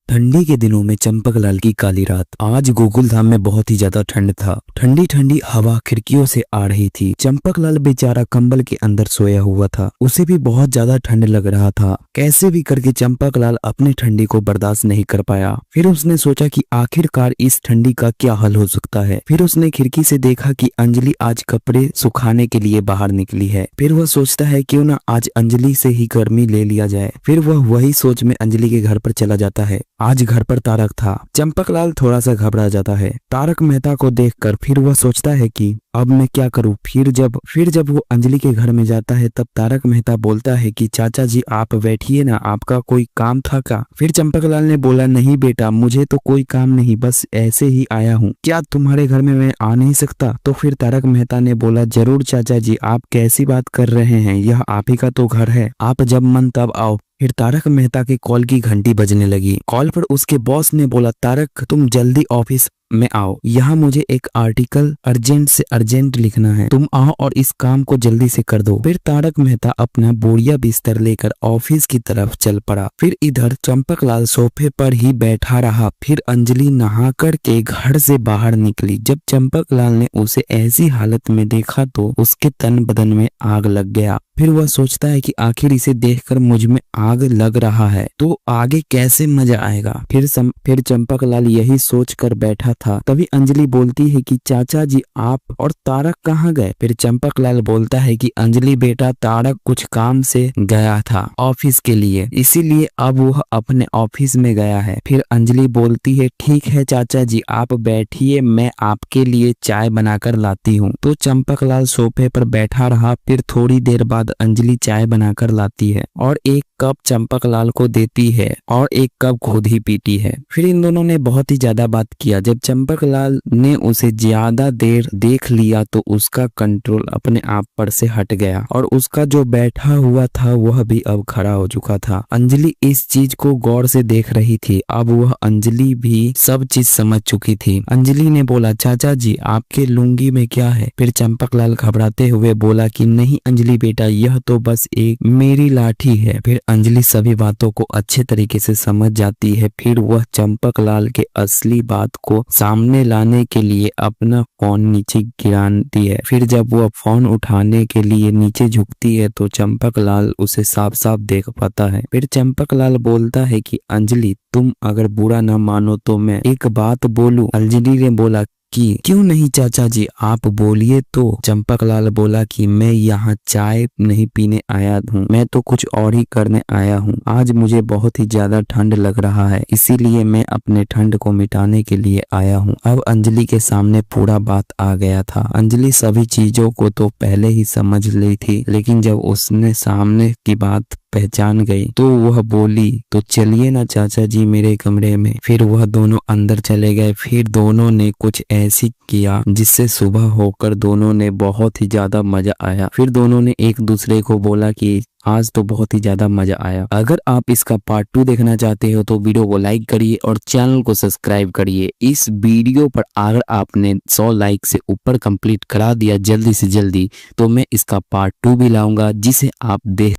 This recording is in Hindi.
ठंडी के दिनों में चंपकलाल की काली रात। आज गोकुलधाम में बहुत ही ज्यादा ठंड था। ठंडी ठंडी हवा खिड़कियों से आ रही थी। चंपकलाल बेचारा कंबल के अंदर सोया हुआ था। उसे भी बहुत ज्यादा ठंड लग रहा था। कैसे भी करके चंपकलाल अपने ठंडी को बर्दाश्त नहीं कर पाया। फिर उसने सोचा कि आखिरकार इस ठंडी का क्या हल हो सकता है। फिर उसने खिड़की से देखा कि अंजलि आज कपड़े सुखाने के लिए बाहर निकली है। फिर वह सोचता है क्यों ना आज अंजलि से ही गर्मी ले लिया जाए। फिर वह वही सोच में अंजलि के घर पर चला जाता है। आज घर पर तारक था। चंपकलाल थोड़ा सा घबरा जाता है तारक मेहता को देखकर। फिर वह सोचता है कि अब मैं क्या करूं। फिर जब वो अंजलि के घर में जाता है तब तारक मेहता बोलता है कि चाचा जी आप बैठिए ना, आपका कोई काम था क्या। फिर चंपकलाल ने बोला नहीं बेटा, मुझे तो कोई काम नहीं, बस ऐसे ही आया हूँ। क्या तुम्हारे घर में मैं आ नहीं सकता। तो फिर तारक मेहता ने बोला जरूर चाचा जी, आप कैसी बात कर रहे हैं, यह आप ही का तो घर है, आप जब मन तब आओ। फिर तारक मेहता के कॉल की घंटी बजने लगी। कॉल पर उसके बॉस ने बोला तारक तुम जल्दी ऑफिस में आओ, यहाँ मुझे एक आर्टिकल अर्जेंट से अर्जेंट लिखना है, तुम आओ और इस काम को जल्दी से कर दो। फिर तारक मेहता अपना बोरिया बिस्तर लेकर ऑफिस की तरफ चल पड़ा। फिर इधर चंपकलाल सोफे पर ही बैठा रहा। फिर अंजलि नहा कर के घर से बाहर निकली। जब चंपकलाल ने उसे ऐसी हालत में देखा तो उसके तन बदन में आग लग गया। फिर वह सोचता है कि आखिर इसे देखकर मुझ में आग लग रहा है तो आगे कैसे मजा आएगा। फिर चंपकलाल यही सोचकर बैठा था। तभी अंजलि बोलती है कि चाचा जी आप और तारक कहाँ गए। फिर चंपकलाल बोलता है कि अंजलि बेटा, तारक कुछ काम से गया था ऑफिस के लिए, इसीलिए अब वह अपने ऑफिस में गया है। फिर अंजलि बोलती है ठीक है चाचा जी आप बैठिए, मैं आपके लिए चाय बनाकर लाती हूँ। तो चंपकलाल सोफे पर बैठा रहा। फिर थोड़ी देर बाद अंजलि चाय बनाकर लाती है और एक कप चंपकलाल को देती है और एक कप खुद ही पीती है। फिर इन दोनों ने बहुत ही ज्यादा बात किया। जब चंपकलाल ने उसे ज्यादा देर देख लिया तो उसका कंट्रोल अपने आप पर से हट गया और उसका जो बैठा हुआ था वह भी अब खड़ा हो चुका था। अंजलि इस चीज को गौर से देख रही थी। अब वह अंजलि भी सब चीज समझ चुकी थी। अंजलि ने बोला चाचा जी आपके लुंगी में क्या है। फिर चंपकलाल घबराते हुए बोला कि नहीं अंजलि बेटा, यह तो बस एक मेरी लाठी है। फिर अंजलि सभी बातों को अच्छे तरीके से समझ जाती है। फिर वह चंपकलाल के असली बात को सामने लाने के लिए अपना फोन नीचे गिराती है। फिर जब वह फोन उठाने के लिए नीचे झुकती है तो चंपकलाल उसे साफ साफ देख पाता है। फिर चंपकलाल बोलता है कि अंजलि तुम अगर बुरा न मानो तो मैं एक बात बोलूं। अंजलि ने बोला कि क्यों नहीं चाचा जी आप बोलिए। तो चंपकलाल बोला कि मैं यहाँ चाय नहीं पीने आया हूँ, मैं तो कुछ और ही करने आया हूँ। आज मुझे बहुत ही ज्यादा ठंड लग रहा है, इसीलिए मैं अपने ठंड को मिटाने के लिए आया हूँ। अब अंजलि के सामने पूरा बात आ गया था। अंजलि सभी चीजों को तो पहले ही समझ ली थी, लेकिन जब उसने सामने की बात पहचान गई तो वह बोली तो चलिए ना चाचा जी मेरे कमरे में। फिर वह दोनों अंदर चले गए। फिर दोनों ने कुछ ऐसी किया जिससे सुबह होकर दोनों ने बहुत ही ज्यादा मजा आया। फिर दोनों ने एक दूसरे को बोला कि आज तो बहुत ही ज्यादा मजा आया। अगर आप इसका पार्ट 2 देखना चाहते हो तो वीडियो को लाइक करिए और चैनल को सब्सक्राइब करिए। इस वीडियो पर अगर आपने 100 लाइक से ऊपर कंप्लीट करा दिया जल्दी से जल्दी तो मैं इसका पार्ट 2 भी लाऊंगा जिसे आप देख